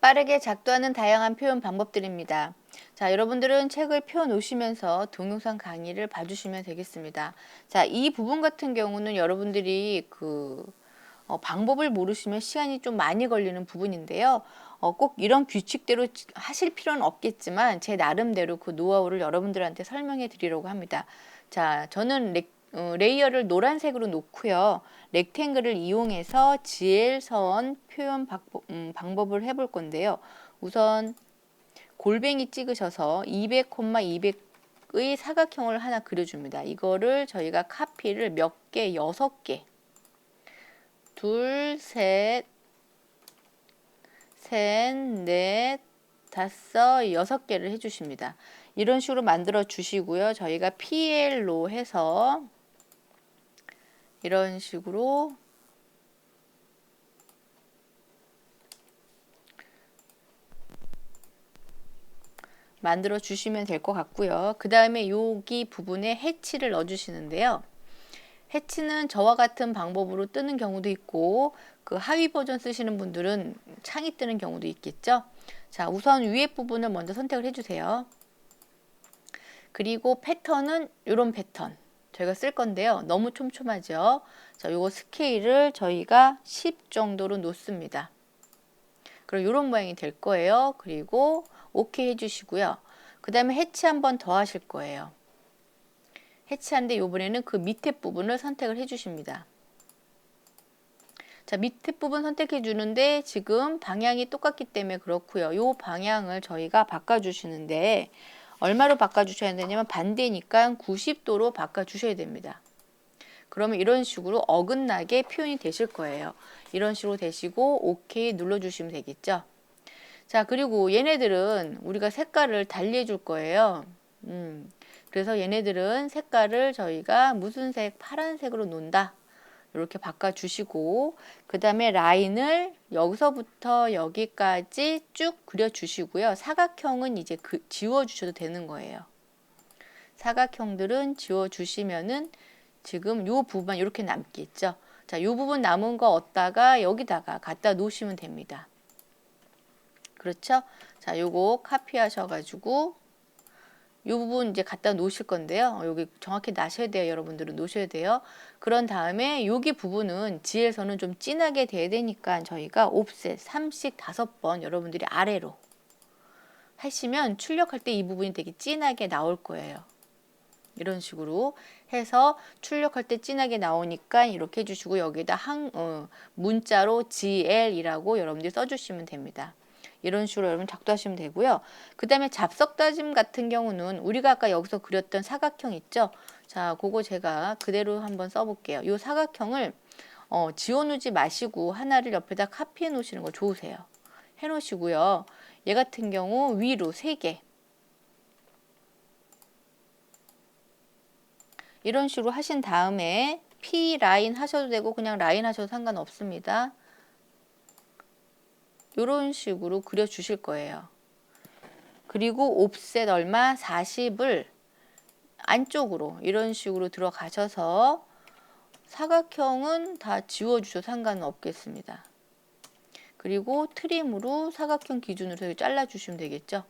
빠르게 작도하는 다양한 표현 방법들입니다. 자, 여러분들은 책을 펴 놓으시면서 동영상 강의를 봐주시면 되겠습니다. 자, 이 부분 같은 경우는 여러분들이 방법을 모르시면 시간이 좀 많이 걸리는 부분인데요. 꼭 이런 규칙대로 하실 필요는 없겠지만 제 나름대로 그 노하우를 여러분들한테 설명해 드리려고 합니다. 자, 저는 레이어를 노란색으로 놓고요. 렉탱글을 이용해서 GL 표현 방법을 해볼 건데요. 우선 골뱅이 찍으셔서 200, 200의 사각형을 하나 그려줍니다. 이거를 저희가 카피를 몇 개, 6개, 둘, 셋, 넷, 다섯, 6개를 해주십니다. 이런 식으로 만들어 주시고요. 저희가 PL로 해서 이런 식으로 만들어 주시면 될 것 같고요. 그 다음에 여기 부분에 해치를 넣어 주시는데요. 해치는 저와 같은 방법으로 뜨는 경우도 있고 그 하위 버전 쓰시는 분들은 창이 뜨는 경우도 있겠죠. 자, 우선 위에 부분을 먼저 선택을 해주세요. 그리고 패턴은 이런 패턴 저희가 쓸 건데요. 너무 촘촘하죠. 자, 요거 스케일을 저희가 10 정도로 놓습니다. 그럼 이런 모양이 될 거예요. 그리고 오케이 해주시고요. 그 다음에 해치 한 번 더 하실 거예요. 해치한데 이번에는 그 밑에 부분을 선택을 해주십니다. 자, 밑에 부분 선택해 주는데 지금 방향이 똑같기 때문에 그렇고요. 이 방향을 저희가 바꿔주시는데 얼마로 바꿔주셔야 되냐면 반대니까 90도로 바꿔주셔야 됩니다. 그러면 이런 식으로 어긋나게 표현이 되실 거예요. 이런 식으로 되시고 오케이 눌러주시면 되겠죠. 자, 그리고 얘네들은 우리가 색깔을 달리 해줄 거예요. 그래서 얘네들은 색깔을 저희가 무슨 색, 파란색으로 놓는다. 이렇게 바꿔주시고 그 다음에 라인을 여기서부터 여기까지 쭉 그려주시고요. 사각형은 이제 지워주셔도 되는 거예요. 사각형들은 지워주시면은 지금 요 부분만 이렇게 남겠죠. 자, 요 부분 남은 거 얻다가 여기다가 갖다 놓으시면 됩니다. 그렇죠? 자, 요거 카피하셔가지고 이 부분 이제 갖다 놓으실 건데요. 여기 정확히 나셔야 돼요. 여러분들은 놓으셔야 돼요. 그런 다음에 여기 부분은 지에서는 좀 진하게 돼야 되니까 저희가 옵셋 3씩 5번 여러분들이 아래로 하시면 출력할 때 이 부분이 되게 진하게 나올 거예요. 이런 식으로 해서 출력할 때 진하게 나오니까 이렇게 해주시고 여기다 문자로 GL이라고 여러분들이 써주시면 됩니다. 이런 식으로 여러분 작도하시면 되고요. 그 다음에 잡석다짐 같은 경우는 우리가 아까 여기서 그렸던 사각형 있죠? 자, 그거 제가 그대로 한번 써볼게요. 이 사각형을 지워놓지 마시고 하나를 옆에다 카피해 놓으시는 거 좋으세요. 해 놓으시고요. 얘 같은 경우 위로 3개 이런 식으로 하신 다음에 P 라인 하셔도 되고 그냥 라인 하셔도 상관없습니다. 이런 식으로 그려 주실 거예요. 그리고 옵셋 얼마 40을 안쪽으로 이런 식으로 들어가셔서 사각형은 다 지워 주셔도 상관은 없겠습니다. 그리고 트림으로 사각형 기준으로 잘라 주시면 되겠죠.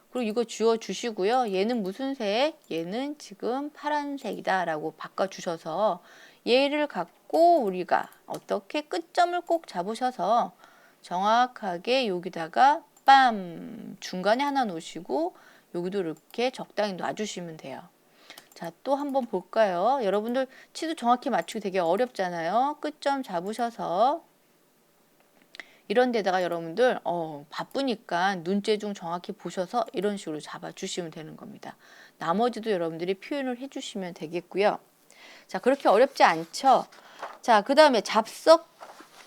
그리고 이거 지워 주시고요. 얘는 무슨 색? 얘는 지금 파란색이다 라고 바꿔 주셔서 얘를 갖고 우리가 어떻게 끝점을 꼭 잡으셔서 정확하게 여기다가 빰 중간에 하나 놓으시고 여기도 이렇게 적당히 놔주시면 돼요. 자, 또 한번 볼까요? 여러분들 치도 정확히 맞추기 되게 어렵잖아요. 끝점 잡으셔서 이런 데다가 여러분들 바쁘니까 눈재중 정확히 보셔서 이런 식으로 잡아주시면 되는 겁니다. 나머지도 여러분들이 표현을 해주시면 되겠고요. 자, 그렇게 어렵지 않죠? 자, 그 다음에 잡석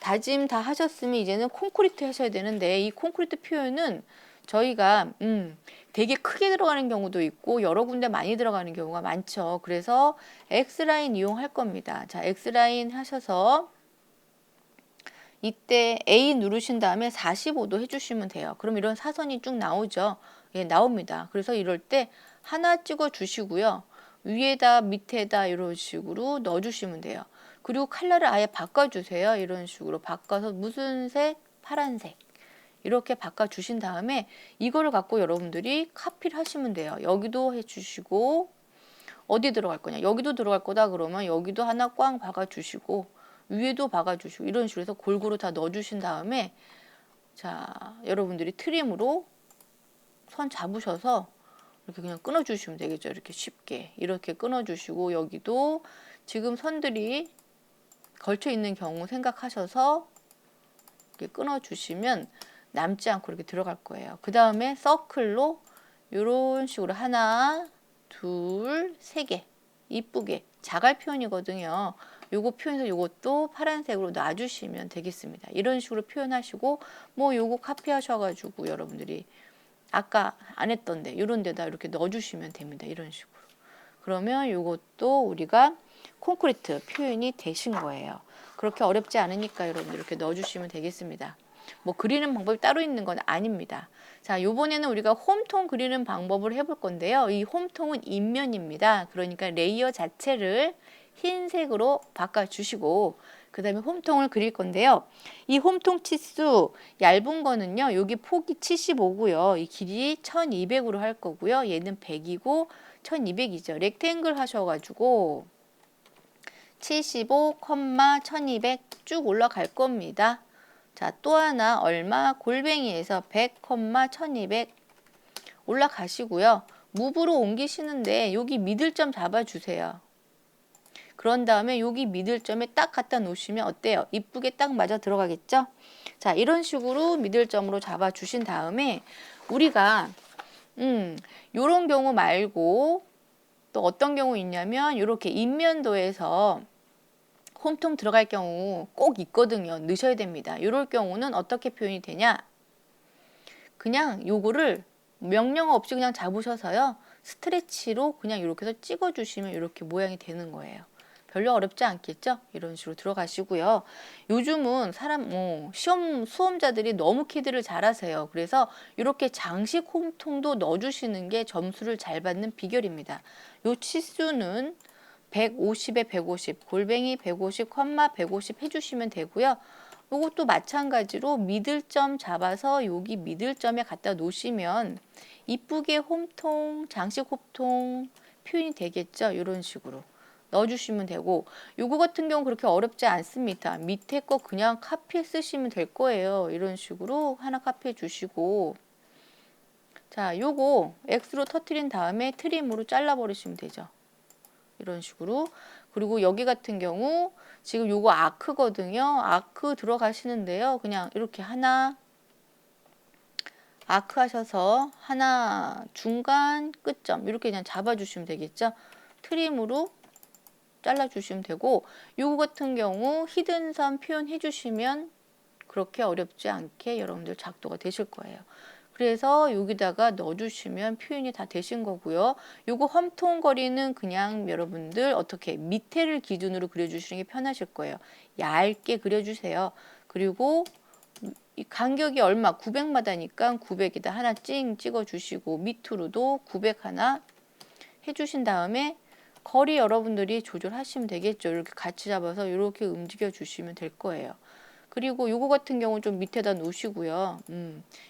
다짐 다 하셨으면 이제는 콘크리트 하셔야 되는데 이 콘크리트 표현은 저희가 되게 크게 들어가는 경우도 있고 여러 군데 많이 들어가는 경우가 많죠. 그래서 X라인 이용할 겁니다. 자, X라인 하셔서 이때 A 누르신 다음에 45도 해주시면 돼요. 그럼 이런 사선이 쭉 나오죠. 예, 나옵니다. 그래서 이럴 때 하나 찍어 주시고요. 위에다 밑에다 이런 식으로 넣어 주시면 돼요. 그리고 컬러를 아예 바꿔주세요. 이런 식으로 바꿔서 무슨 색? 파란색. 이렇게 바꿔주신 다음에 이거를 갖고 여러분들이 카피를 하시면 돼요. 여기도 해주시고 어디 들어갈 거냐, 여기도 들어갈 거다 그러면 여기도 하나 꽝 박아주시고 위에도 박아주시고 이런 식으로 해서 골고루 다 넣어주신 다음에 자 여러분들이 트림으로 선 잡으셔서 이렇게 그냥 끊어주시면 되겠죠. 이렇게 쉽게 이렇게 끊어주시고 여기도 지금 선들이 걸쳐 있는 경우 생각하셔서 이렇게 끊어주시면 남지 않고 이렇게 들어갈 거예요. 그 다음에 서클로 이런 식으로 하나, 둘, 세 개 이쁘게 자갈 표현이거든요. 요거 표현해서 요것도 파란색으로 놔주시면 되겠습니다. 이런 식으로 표현하시고 뭐 요거 카피하셔가지고 여러분들이 아까 안 했던데 이런 데다 이렇게 넣어주시면 됩니다. 이런 식으로. 그러면 요것도 우리가 콘크리트 표현이 되신 거예요. 그렇게 어렵지 않으니까 여러분들 이렇게 넣어주시면 되겠습니다. 뭐 그리는 방법이 따로 있는 건 아닙니다. 자, 요번에는 우리가 홈통 그리는 방법을 해볼 건데요. 이 홈통은 인면입니다. 그러니까 레이어 자체를 흰색으로 바꿔주시고 그 다음에 홈통을 그릴 건데요. 이 홈통 치수 얇은 거는요. 여기 폭이 75고요. 이 길이 1200으로 할 거고요. 얘는 100이고 1200이죠. 렉탱글 하셔가지고 75, 1200 쭉 올라갈 겁니다. 자, 또 하나 얼마 골뱅이에서 100, 1200 올라가시고요. 무브로 옮기시는데 여기 미들점 잡아주세요. 그런 다음에 여기 미들점에 딱 갖다 놓으시면 어때요? 이쁘게 딱 맞아 들어가겠죠? 자, 이런 식으로 미들점으로 잡아주신 다음에 우리가 요런 경우 말고 또 어떤 경우 있냐면 이렇게 인면도에서 홈통 들어갈 경우 꼭 있거든요. 넣으셔야 됩니다. 이럴 경우는 어떻게 표현이 되냐? 그냥 요거를 명령 없이 그냥 잡으셔서요. 스트레치로 그냥 이렇게 해서 찍어주시면 이렇게 모양이 되는 거예요. 별로 어렵지 않겠죠? 이런 식으로 들어가시고요. 요즘은 시험 수험자들이 너무 키드를 잘하세요. 그래서 이렇게 장식 홈통도 넣어주시는 게 점수를 잘 받는 비결입니다. 요 치수는 150에 150, 골뱅이 150, 컴마 150 해주시면 되고요. 이것도 마찬가지로 미들점 잡아서 여기 미들점에 갖다 놓으시면 이쁘게 홈통, 장식 홈통 표현이 되겠죠. 이런 식으로 넣어주시면 되고 요거 같은 경우 그렇게 어렵지 않습니다. 밑에 거 그냥 카피해 쓰시면 될 거예요. 이런 식으로 하나 카피해 주시고 자, 요거 X로 터트린 다음에 트림으로 잘라 버리시면 되죠. 이런 식으로. 그리고 여기 같은 경우 지금 요거 아크거든요. 아크 들어가시는데요. 그냥 이렇게 하나 아크 하셔서 하나 중간 끝점 이렇게 그냥 잡아주시면 되겠죠. 트림으로 잘라주시면 되고 요거 같은 경우 히든선 표현해 주시면 그렇게 어렵지 않게 여러분들 작도가 되실 거예요. 그래서 여기다가 넣어주시면 표현이 다 되신 거고요. 요거 험통거리는 그냥 여러분들 어떻게 밑에를 기준으로 그려주시는 게 편하실 거예요. 얇게 그려주세요. 그리고 이 간격이 얼마 900마다니까 900에다 하나 찍어주시고 밑으로도 900 하나 해주신 다음에 거리 여러분들이 조절하시면 되겠죠. 이렇게 같이 잡아서 이렇게 움직여 주시면 될 거예요. 그리고 요거 같은 경우 좀 밑에다 놓으시고요.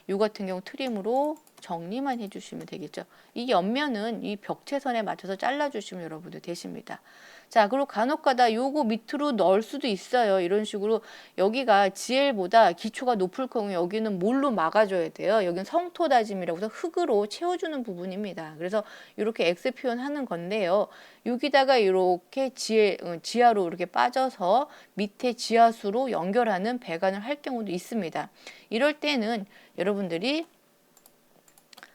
요 같은 경우 트림으로 정리만 해주시면 되겠죠. 이 옆면은 이 벽체선에 맞춰서 잘라주시면 여러분들 되십니다. 자, 그리고 간혹가다 요거 밑으로 넣을 수도 있어요. 이런 식으로 여기가 GL보다 기초가 높을 경우 여기는 뭘로 막아줘야 돼요. 여기는 성토 다짐이라고 해서 흙으로 채워주는 부분입니다. 그래서 이렇게 X 표현하는 건데요. 여기다가 이렇게 지하로 이렇게 빠져서 밑에 지하수로 연결하는 배관을 할 경우도 있습니다. 이럴 때는 여러분들이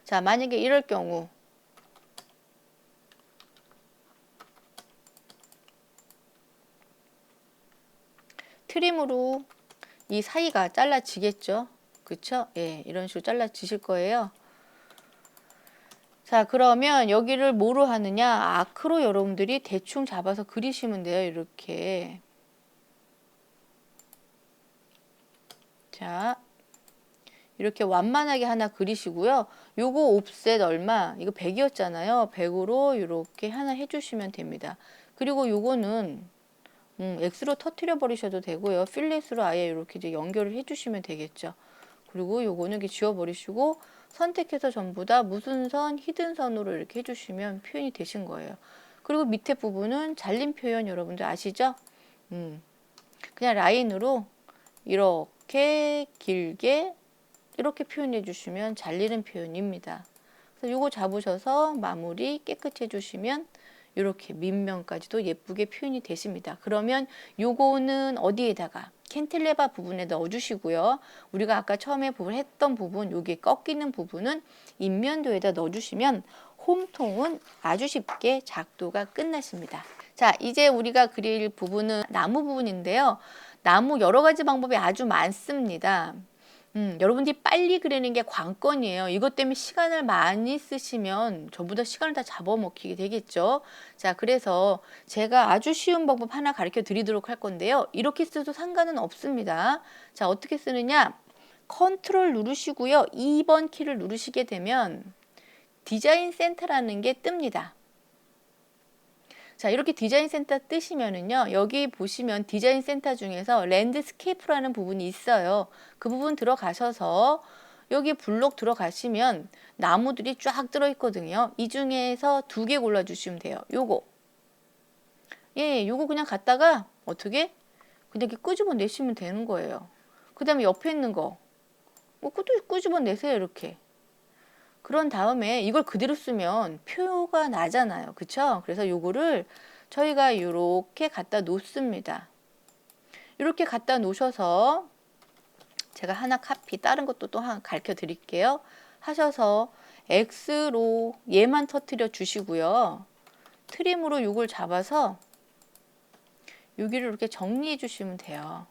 자, 만약에 이럴 경우 트림으로 이 사이가 잘라지겠죠. 그쵸? 예, 이런 식으로 잘라지실 거예요. 자, 그러면 여기를 뭐로 하느냐? 아크로 여러분들이 대충 잡아서 그리시면 돼요. 이렇게. 자, 이렇게 완만하게 하나 그리시고요. 요거 옵셋 얼마? 이거 100이었잖아요. 100으로 이렇게 하나 해주시면 됩니다. 그리고 요거는 X로 터트려 버리셔도 되고요. 필렛으로 아예 이렇게 이제 연결을 해주시면 되겠죠. 그리고 요거는 이렇게 지워버리시고 선택해서 전부 다 무슨 선, 히든 선으로 이렇게 해주시면 표현이 되신 거예요. 그리고 밑에 부분은 잘린 표현 여러분들 아시죠? 그냥 라인으로 이렇게 길게 이렇게 표현해 주시면 잘리는 표현입니다. 그래서 요거 잡으셔서 마무리 깨끗이 해주시면 이렇게 밑면까지도 예쁘게 표현이 되십니다. 그러면 요거는 어디에다가 캔틸레바 부분에 넣어주시고요. 우리가 아까 처음에 했던 부분, 여기 꺾이는 부분은 인면도에다 넣어주시면 홈통은 아주 쉽게 작도가 끝났습니다. 자, 이제 우리가 그릴 부분은 나무 부분인데요. 나무 여러 가지 방법이 아주 많습니다. 여러분들이 빨리 그리는 게 관건이에요. 이것 때문에 시간을 많이 쓰시면 전부 다 시간을 다 잡아먹히게 되겠죠. 자, 그래서 제가 아주 쉬운 방법 하나 가르쳐 드리도록 할 건데요. 이렇게 써도 상관은 없습니다. 자, 어떻게 쓰느냐? 컨트롤 누르시고요. 2번 키를 누르시게 되면 디자인 센터라는 게 뜹니다. 자, 이렇게 디자인 센터 뜨시면은요, 여기 보시면 디자인 센터 중에서 랜드스케이프라는 부분이 있어요. 그 부분 들어가셔서 여기 블록 들어가시면 나무들이 쫙 들어 있거든요. 이 중에서 2개 골라주시면 돼요. 요거. 예, 요거 그냥 갖다가 어떻게? 그냥 이렇게 끄집어 내시면 되는 거예요. 그 다음에 옆에 있는 거. 끄집어 내세요, 이렇게. 그런 다음에 이걸 그대로 쓰면 표가 나잖아요. 그쵸? 그래서 요거를 저희가 이렇게 갖다 놓습니다. 이렇게 갖다 놓으셔서 제가 하나 카피, 다른 것도 또 하나 가르쳐 드릴게요. 하셔서 X로 얘만 터뜨려 주시고요. 트림으로 요걸 잡아서 여기를 이렇게 정리해 주시면 돼요.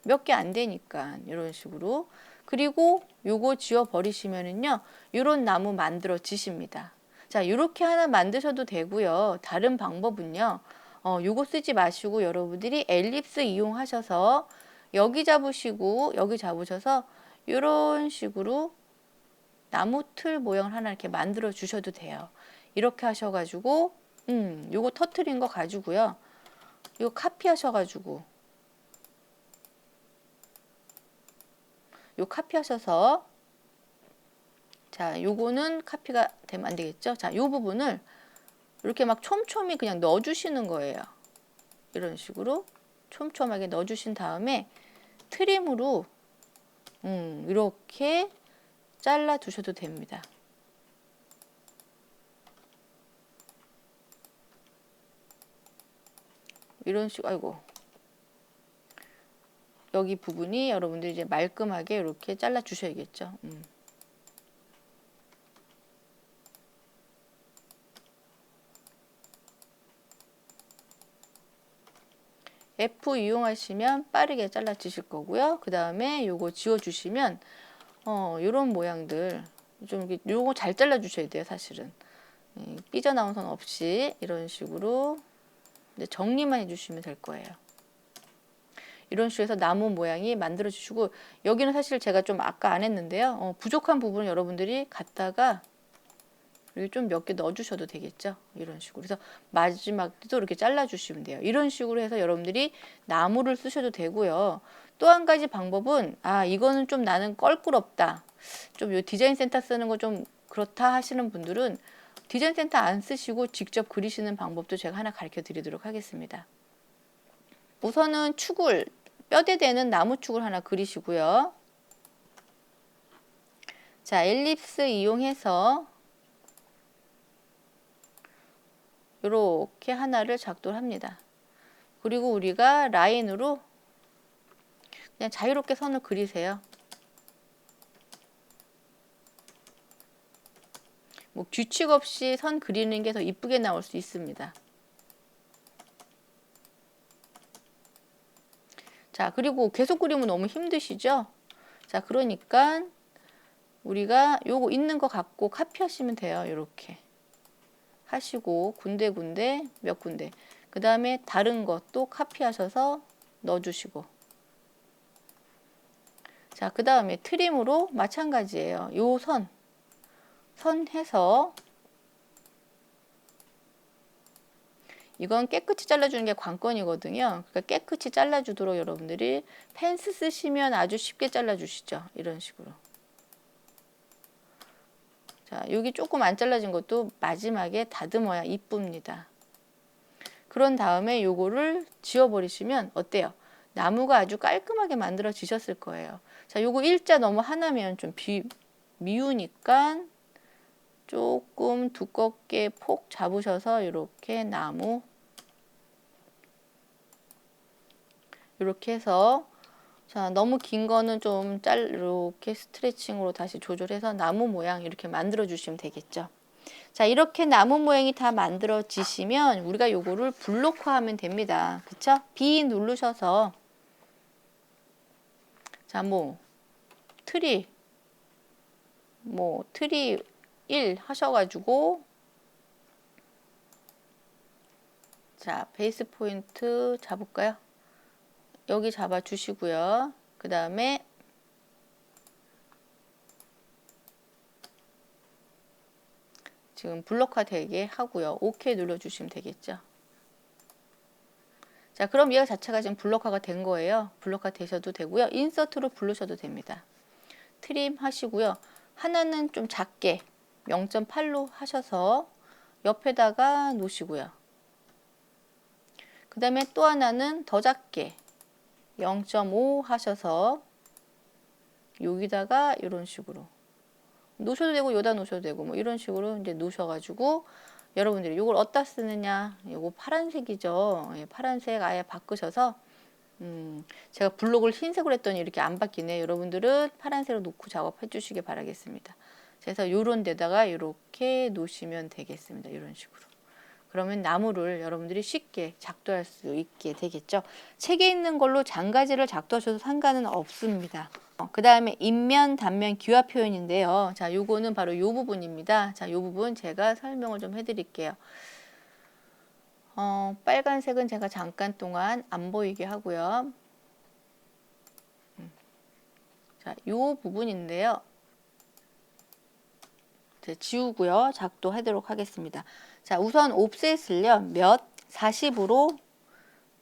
몇 개 안 되니까 이런 식으로. 그리고 요거 지워 버리시면은요, 요런 나무 만들어지십니다. 자, 이렇게 하나 만드셔도 되고요. 다른 방법은요, 요거 쓰지 마시고 여러분들이 엘립스 이용하셔서 여기 잡으시고 여기 잡으셔서 요런 식으로 나무 틀 모양을 하나 이렇게 만들어 주셔도 돼요. 이렇게 하셔가지고 요거 터트린 거 가지고요, 요거 카피 하셔가지고 요 카피 하셔서, 자, 요거는 카피가 되면 안 되겠죠? 자, 요 부분을 이렇게 막 촘촘히 그냥 넣어 주시는 거예요. 이런 식으로 촘촘하게 넣어 주신 다음에 트림으로 이렇게 잘라 두셔도 됩니다. 이런 식으로. 아이고, 여기 부분이 여러분들이 이제 말끔하게 이렇게 잘라 주셔야겠죠. F 이용하시면 빠르게 잘라 주실 거고요. 그 다음에 요거 지워 주시면 요런 모양들 좀 이렇게, 요거 잘 잘라 주셔야 돼요. 사실은 삐져나온 선 없이 이런 식으로 정리만 해주시면 될 거예요. 이런 식으로 해서 나무 모양이 만들어 주시고, 여기는 사실 제가 좀 아까 안 했는데요. 부족한 부분을 여러분들이 갖다가 여기 좀 몇 개 넣어 주셔도 되겠죠. 이런 식으로. 그래서 마지막도 이렇게 잘라 주시면 돼요. 이런 식으로 해서 여러분들이 나무를 쓰셔도 되고요. 또 한 가지 방법은, 이거는 좀 나는 껄끄럽다, 좀 요 디자인 센터 쓰는 거 좀 그렇다 하시는 분들은 디자인 센터 안 쓰시고 직접 그리시는 방법도 제가 하나 가르쳐 드리도록 하겠습니다. 우선은 축을, 뼈대 되는 나무 축을 하나 그리시고요. 자, 엘립스 이용해서 이렇게 하나를 작도를 합니다. 그리고 우리가 라인으로 그냥 자유롭게 선을 그리세요. 뭐 규칙 없이 선 그리는 게 더 이쁘게 나올 수 있습니다. 자, 그리고 계속 그리면 너무 힘드시죠? 자, 그러니까 우리가 요거 있는 거 갖고 카피하시면 돼요. 이렇게 하시고 군데군데 몇 군데, 그 다음에 다른 것도 카피하셔서 넣어주시고, 자, 그 다음에 트림으로 마찬가지예요. 요 선 해서 이건 깨끗이 잘라주는 게 관건이거든요. 그러니까 깨끗이 잘라주도록 여러분들이 펜스 쓰시면 아주 쉽게 잘라주시죠. 이런 식으로. 자, 여기 조금 안 잘라진 것도 마지막에 다듬어야 이쁩니다. 그런 다음에 요거를 지워버리시면 어때요? 나무가 아주 깔끔하게 만들어지셨을 거예요. 자, 요거 일자 너무 하나면 좀 미우니까 조금 두껍게 폭 잡으셔서 이렇게 나무 이렇게 해서 자, 너무 긴 거는 좀 이렇게 스트레칭으로 다시 조절해서 나무 모양 이렇게 만들어 주시면 되겠죠. 자, 이렇게 나무 모양이 다 만들어지시면 우리가 요거를 블록화하면 됩니다. 그쵸? B 누르셔서 자, 트리 1 하셔가지고 자, 베이스 포인트 잡을까요? 여기 잡아 주시고요. 그 다음에 지금 블록화 되게 하고요. OK 눌러주시면 되겠죠. 자, 그럼 얘가 자체가 지금 블록화가 된 거예요. 블록화 되셔도 되고요. 인서트로 부르셔도 됩니다. 트림 하시고요. 하나는 좀 작게 0.8로 하셔서 옆에다가 놓으시고요. 그 다음에 또 하나는 더 작게 0.5 하셔서 여기다가 이런 식으로 놓으셔도 되고 여기다 놓으셔도 되고 뭐 이런 식으로 이제 놓으셔가지고 여러분들이 이걸 어디다 쓰느냐, 이거 파란색이죠. 예, 파란색 아예 바꾸셔서 제가 블록을 흰색으로 했더니 이렇게 안 바뀌네. 여러분들은 파란색으로 놓고 작업해 주시기 바라겠습니다. 그래서 요런 데다가 이렇게 놓으시면 되겠습니다. 이런 식으로. 그러면 나무를 여러분들이 쉽게 작도할 수 있게 되겠죠. 책에 있는 걸로 장가지를 작도하셔도 상관은 없습니다. 그 다음에 인면, 단면, 기화 표현인데요. 자, 요거는 바로 요 부분입니다. 자, 요 부분 제가 설명을 좀 해드릴게요. 빨간색은 제가 잠깐 동안 안 보이게 하고요. 자, 요 부분인데요. 지우고요. 작도하도록 하겠습니다. 자, 우선 옵셋을요. 몇 40으로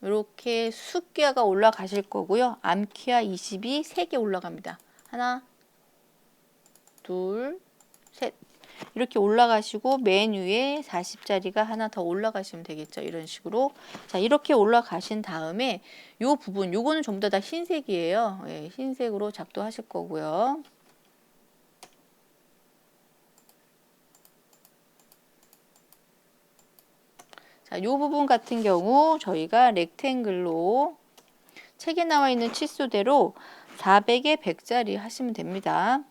이렇게 숫기화가 올라가실 거고요. 암키화 20이 3개 올라갑니다. 하나, 둘, 셋. 이렇게 올라가시고 맨 위에 40짜리가 하나 더 올라가시면 되겠죠. 이런 식으로. 자, 이렇게 올라가신 다음에 요 부분, 요거는 전부 다 흰색이에요. 예, 흰색으로 작도하실 거고요. 자, 요 부분 같은 경우 저희가 렉탱글로 책에 나와 있는 치수대로 400에 100짜리 하시면 됩니다.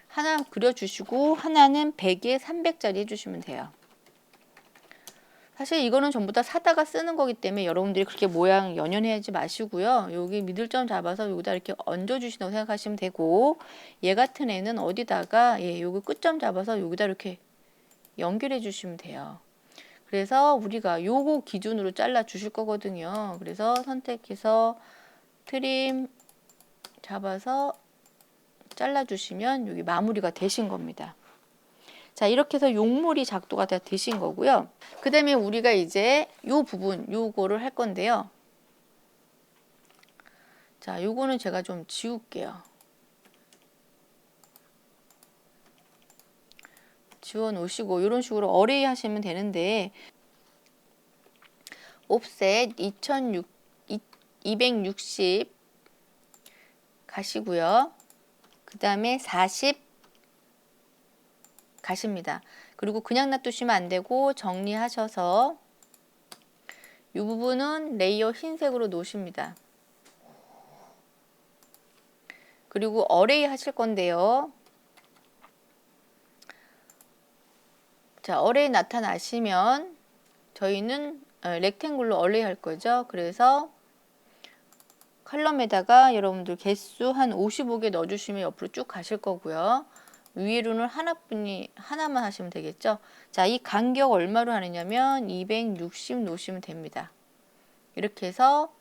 하나 그려주시고 하나는 100에 300짜리 해주시면 돼요. 사실 이거는 전부 다 사다가 쓰는 거기 때문에 여러분들이 그렇게 모양 연연하지 마시고요. 여기 미들점 잡아서 여기다 이렇게 얹어주신다고 생각하시면 되고, 얘 같은 애는 어디다가 여기 끝점 잡아서 여기다 이렇게 연결해 주시면 돼요. 그래서 우리가 요거 기준으로 잘라 주실 거거든요. 그래서 선택해서 트림 잡아서 잘라 주시면 여기 마무리가 되신 겁니다. 자, 이렇게 해서 용물이 작도가 다 되신 거고요. 그 다음에 우리가 이제 요 부분 요거를 할 건데요. 자, 요거는 제가 좀 지울게요. 지워 놓으시고 이런 식으로 어레이 하시면 되는데, 옵셋 260 가시고요. 그 다음에 40 가십니다. 그리고 그냥 놔두시면 안 되고 정리하셔서 이 부분은 레이어 흰색으로 놓으십니다. 그리고 어레이 하실 건데요. 자, 어레이 나타나시면 저희는 렉탱글로 어레이 할 거죠. 그래서 칼럼에다가 여러분들 개수 한 55개 넣어주시면 옆으로 쭉 가실 거고요. 위로는 하나만 하시면 되겠죠. 자, 이 간격 얼마로 하느냐면 260 놓으시면 됩니다. 이렇게 해서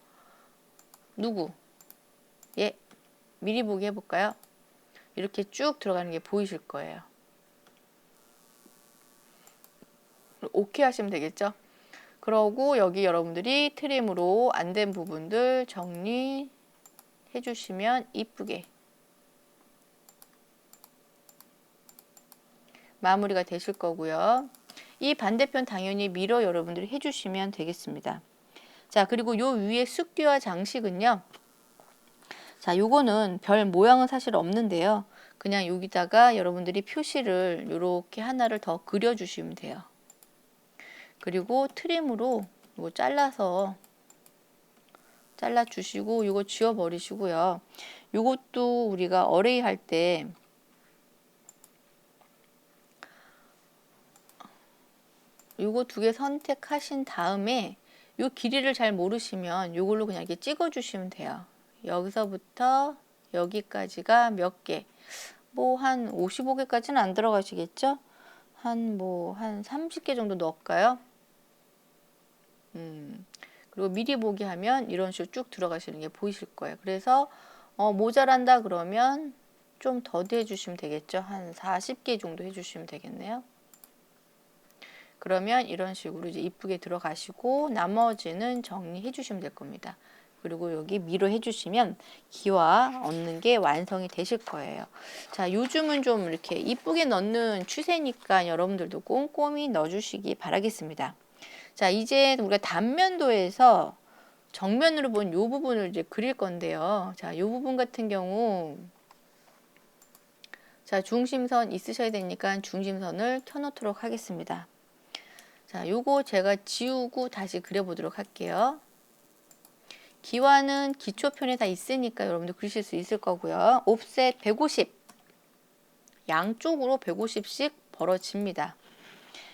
미리 보기 해볼까요? 이렇게 쭉 들어가는 게 보이실 거예요. 오케이 하시면 되겠죠. 그러고 여기 여러분들이 트림으로 안 된 부분들 정리해 주시면 이쁘게 마무리가 되실 거고요. 이 반대편 당연히 미러 여러분들이 해주시면 되겠습니다. 자, 그리고 요 위에 숫귀와 장식은요. 자, 요거는 별 모양은 사실 없는데요. 그냥 여기다가 여러분들이 표시를 요렇게 하나를 더 그려주시면 돼요. 그리고 트림으로 이거 잘라 주시고 요거 지워 버리시고요. 요것도 우리가 어레이 할 때 요거 두 개 선택하신 다음에 요 길이를 잘 모르시면 요걸로 그냥 이렇게 찍어 주시면 돼요. 여기서부터 여기까지가 몇 개, 뭐 한 55개까지는 안 들어가시겠죠? 한 30개 정도 넣을까요? 그리고 미리 보기 하면 이런 식으로 쭉 들어가시는 게 보이실 거예요. 그래서 모자란다 그러면 좀 더디 해주시면 되겠죠. 한 40개 정도 해주시면 되겠네요. 그러면 이런 식으로 이제 이쁘게 들어가시고 나머지는 정리해 주시면 될 겁니다. 그리고 여기 미로 해주시면 기와 얻는 게 완성이 되실 거예요. 자, 요즘은 좀 이렇게 이쁘게 넣는 추세니까 여러분들도 꼼꼼히 넣어주시기 바라겠습니다. 자, 이제 우리가 단면도에서 정면으로 본 이 부분을 이제 그릴 건데요. 자, 이 부분 같은 경우 자, 중심선 있으셔야 되니까 중심선을 켜놓도록 하겠습니다. 자, 요거 제가 지우고 다시 그려보도록 할게요. 기와는 기초편에 다 있으니까 여러분들 그리실 수 있을 거고요. 옵셋 150 양쪽으로 150씩 벌어집니다.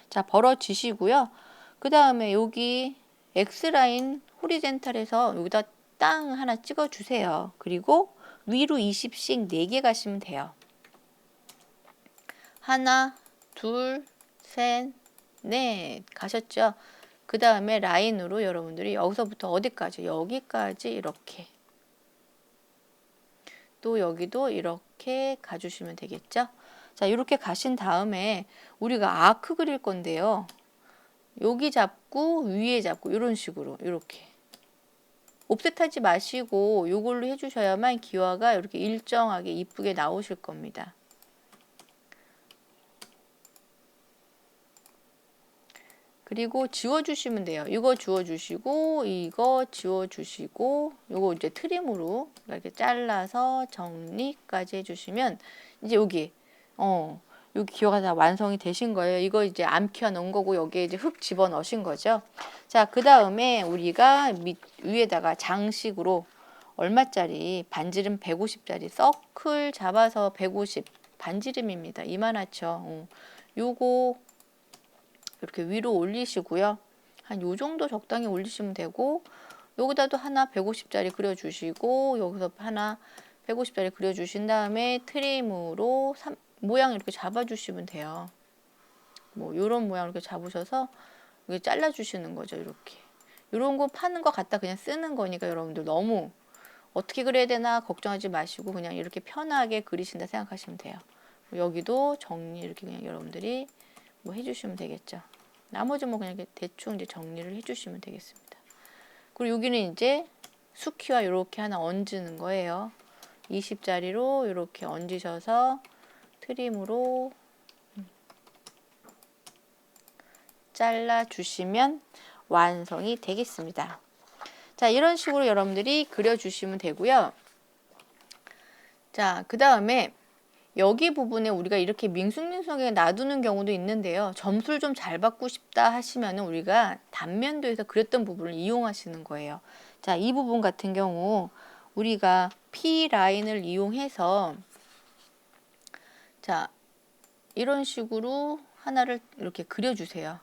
자, 벌어지시고요. 그 다음에 여기 X라인 호리젠탈에서 여기다 땅 하나 찍어 주세요. 그리고 위로 20씩 4개 가시면 돼요. 하나, 둘, 셋, 넷 가셨죠? 그 다음에 라인으로 여러분들이 여기서부터 어디까지? 여기까지 이렇게. 또 여기도 이렇게 가주시면 되겠죠? 자, 이렇게 가신 다음에 우리가 아크 그릴 건데요. 여기 잡고 위에 잡고 이런 식으로 이렇게. 옵셋하지 마시고 이걸로 해주셔야만 기와가 이렇게 일정하게 이쁘게 나오실 겁니다. 그리고 지워주시면 돼요. 이거 지워주시고 이거 지워주시고 요거 이제 트림으로 이렇게 잘라서 정리까지 해주시면 이제 여기 여기 기와가 다 완성이 되신 거예요. 이거 이제 암키워 놓은 거고 여기에 이제 흙 집어 넣으신 거죠. 자, 그 다음에 우리가 위에다가 장식으로 얼마짜리 반지름 150짜리 서클 잡아서 150 반지름입니다. 이만하죠. 요거 이렇게 위로 올리시고요. 한 요 정도 적당히 올리시면 되고 여기다도 하나 150짜리 그려주시고 여기서 하나 150짜리 그려주신 다음에 트림으로 모양 이렇게 잡아주시면 돼요. 뭐 요런 모양 이렇게 잡으셔서 이렇게 잘라주시는 거죠. 이렇게 요런 거 파는 거 갖다 그냥 쓰는 거니까 여러분들 너무 어떻게 그려야 되나 걱정하지 마시고 그냥 이렇게 편하게 그리신다 생각하시면 돼요. 여기도 정리 이렇게 그냥 여러분들이 뭐 해주시면 되겠죠. 나머지 뭐 그냥 대충 이제 정리를 해주시면 되겠습니다. 그리고 여기는 이제 수키와 이렇게 하나 얹는 거예요. 20짜리로 이렇게 얹으셔서 트림으로 잘라 주시면 완성이 되겠습니다. 자, 이런 식으로 여러분들이 그려주시면 되고요. 자, 그 다음에 여기 부분에 우리가 이렇게 밍숭밍숭하게 놔두는 경우도 있는데요. 점수를 좀 잘 받고 싶다 하시면 우리가 단면도에서 그렸던 부분을 이용하시는 거예요. 자, 이 부분 같은 경우 우리가 P 라인을 이용해서 자, 이런 식으로 하나를 이렇게 그려주세요.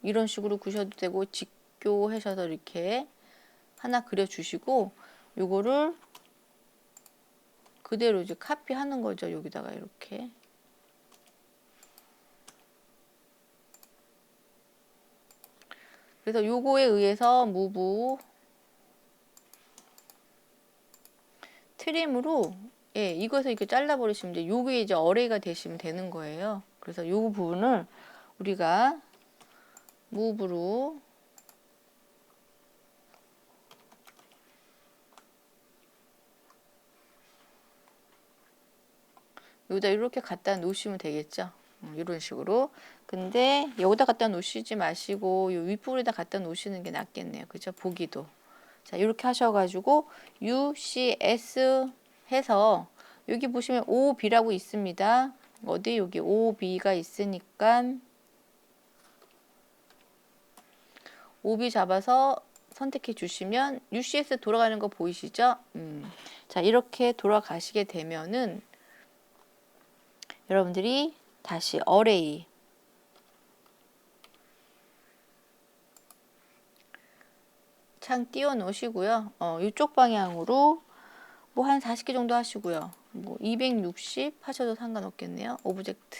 이런 식으로 그셔도 되고 직교하셔서 이렇게 하나 그려주시고 요거를 그대로 이제 카피하는 거죠. 여기다가 이렇게. 그래서 요거에 의해서 무브 트림으로 예, 이것을 이렇게 잘라버리시면 이제 요게 이제 어레이가 되시면 되는 거예요. 그래서 요 부분을 우리가 무브로 여기다 이렇게 갖다 놓으시면 되겠죠. 이런 식으로. 근데 여기다 갖다 놓으시지 마시고 요 윗부분에다 갖다 놓으시는 게 낫겠네요. 그죠? 보기도. 자, 이렇게 하셔가지고 UCS 해서 여기 보시면 OB라고 있습니다. 어디 여기 OB가 있으니까 OB 잡아서 선택해 주시면 UCS 돌아가는 거 보이시죠? 자, 이렇게 돌아가시게 되면은 여러분들이 다시 어레이 창 띄워 놓으시고요. 이쪽 방향으로 뭐 한 40개 정도 하시고요. 뭐 260 하셔도 상관없겠네요. 오브젝트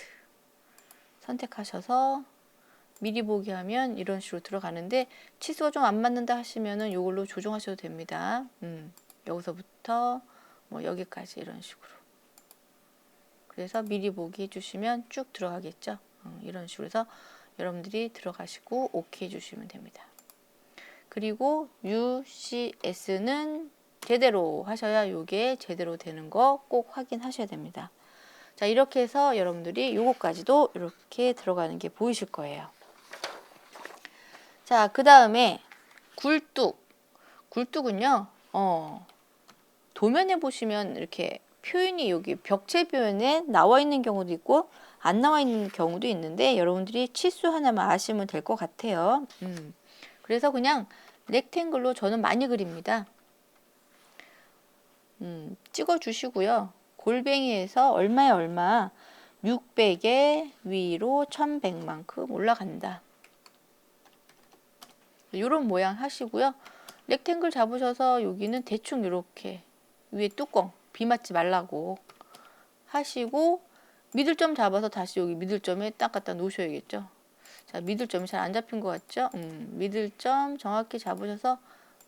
선택하셔서 미리 보기 하면 이런 식으로 들어가는데 치수가 좀 안 맞는다 하시면은 이걸로 조정하셔도 됩니다. 여기서부터 뭐 여기까지 이런 식으로. 그래서 미리 보기 해주시면 쭉 들어가겠죠. 이런 식으로 해서 여러분들이 들어가시고 OK 해주시면 됩니다. 그리고 UCS는 제대로 하셔야 이게 제대로 되는 거 꼭 확인하셔야 됩니다. 자, 이렇게 해서 여러분들이 요거까지도 이렇게 들어가는 게 보이실 거예요. 자, 그 다음에 굴뚝. 굴뚝은요, 도면에 보시면 이렇게 표현이 여기 벽체 표현에 나와 있는 경우도 있고 안 나와 있는 경우도 있는데 여러분들이 치수 하나만 아시면 될 것 같아요. 그래서 그냥 렉탱글로 저는 많이 그립니다. 찍어 주시고요. 골뱅이에서 얼마에 얼마 600에 위로 1100만큼 올라간다. 이런 모양 하시고요. 렉탱글 잡으셔서 여기는 대충 이렇게 위에 뚜껑 비 맞지 말라고 하시고 미들점 잡아서 다시 여기 미들점에 딱 갖다 놓으셔야겠죠. 자, 미들점이 잘 안 잡힌 것 같죠? 미들점 정확히 잡으셔서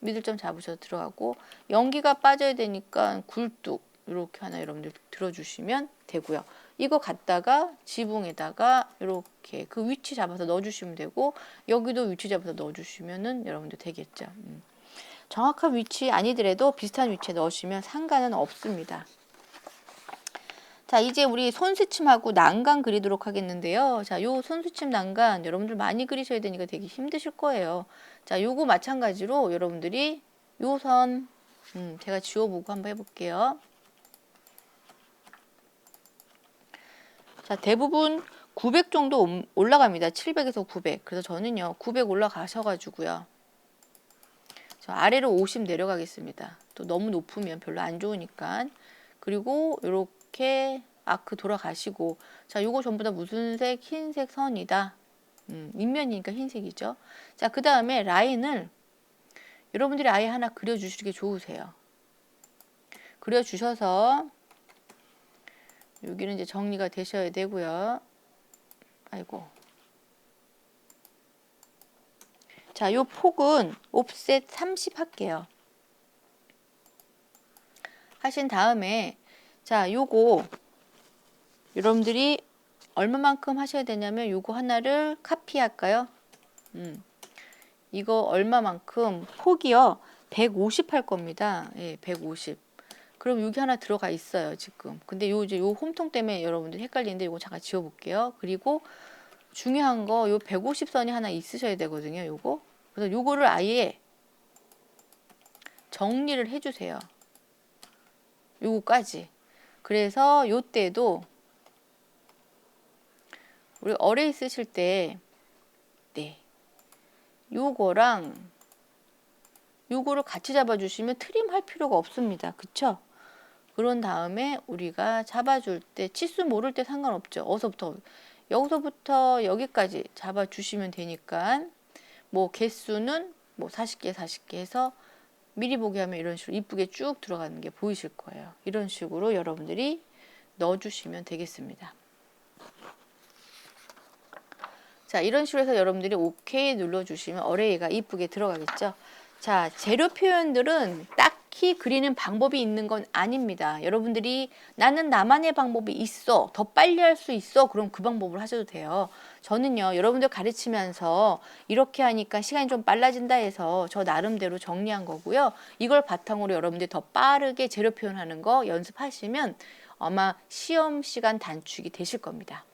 미들점 잡으셔서 들어가고 연기가 빠져야 되니까 굴뚝 이렇게 하나 여러분들 들어주시면 되고요. 이거 갖다가 지붕에다가 이렇게 그 위치 잡아서 넣어주시면 되고 여기도 위치 잡아서 넣어주시면은 여러분들 되겠죠. 정확한 위치 아니더라도 비슷한 위치에 넣으시면 상관은 없습니다. 자, 이제 우리 손수침하고 난간 그리도록 하겠는데요. 자, 요 손수침 난간 여러분들 많이 그리셔야 되니까 되게 힘드실 거예요. 자, 요거 마찬가지로 여러분들이 요 선, 제가 지워보고 한번 해볼게요. 자, 대부분 900 정도 올라갑니다. 700에서 900. 그래서 저는요, 900 올라가셔가지고요. 저 아래로 50 내려가겠습니다. 또 너무 높으면 별로 안 좋으니까. 그리고 이렇게 아크 돌아가시고, 자, 요거 전부 다 무슨 색? 흰색 선이다. 밑면이니까 흰색이죠. 자, 그 다음에 라인을 여러분들이 아예 하나 그려주시기 좋으세요. 그려주셔서 여기는 이제 정리가 되셔야 되고요. 아이고. 자, 요 폭은 옵셋 30 할게요. 하신 다음에 자, 요거 여러분들이 얼마만큼 하셔야 되냐면 요거 하나를 카피할까요? 이거 얼마만큼 폭이요 150 할 겁니다. 예, 150. 그럼 여기 하나 들어가 있어요 지금. 근데 요 이제 요 홈통 때문에 여러분들 헷갈리는데 요거 잠깐 지워볼게요. 그리고 중요한 거 요 150선이 하나 있으셔야 되거든요. 요거. 그래서 요거를 아예 정리를 해주세요. 요거까지. 그래서 요때도 우리 어레이 쓰실 때 네. 요거랑 요거를 같이 잡아주시면 트림 할 필요가 없습니다. 그쵸? 그런 다음에 우리가 잡아줄 때 치수 모를 때 상관없죠. 어서부터 여기서부터 여기까지 잡아주시면 되니까 뭐 개수는 뭐 40개 40개 해서 미리 보기 하면 이런 식으로 이쁘게 쭉 들어가는 게 보이실 거예요. 이런 식으로 여러분들이 넣어주시면 되겠습니다. 자, 이런 식으로 해서 여러분들이 OK 눌러주시면 어레이가 이쁘게 들어가겠죠. 자, 재료 표현들은 딱 정확히 그리는 방법이 있는 건 아닙니다. 여러분들이 나는 나만의 방법이 있어, 더 빨리 할 수 있어, 그럼 그 방법을 하셔도 돼요. 저는요, 여러분들 가르치면서 이렇게 하니까 시간이 좀 빨라진다 해서 저 나름대로 정리한 거고요. 이걸 바탕으로 여러분들이 더 빠르게 재료 표현하는 거 연습하시면 아마 시험 시간 단축이 되실 겁니다.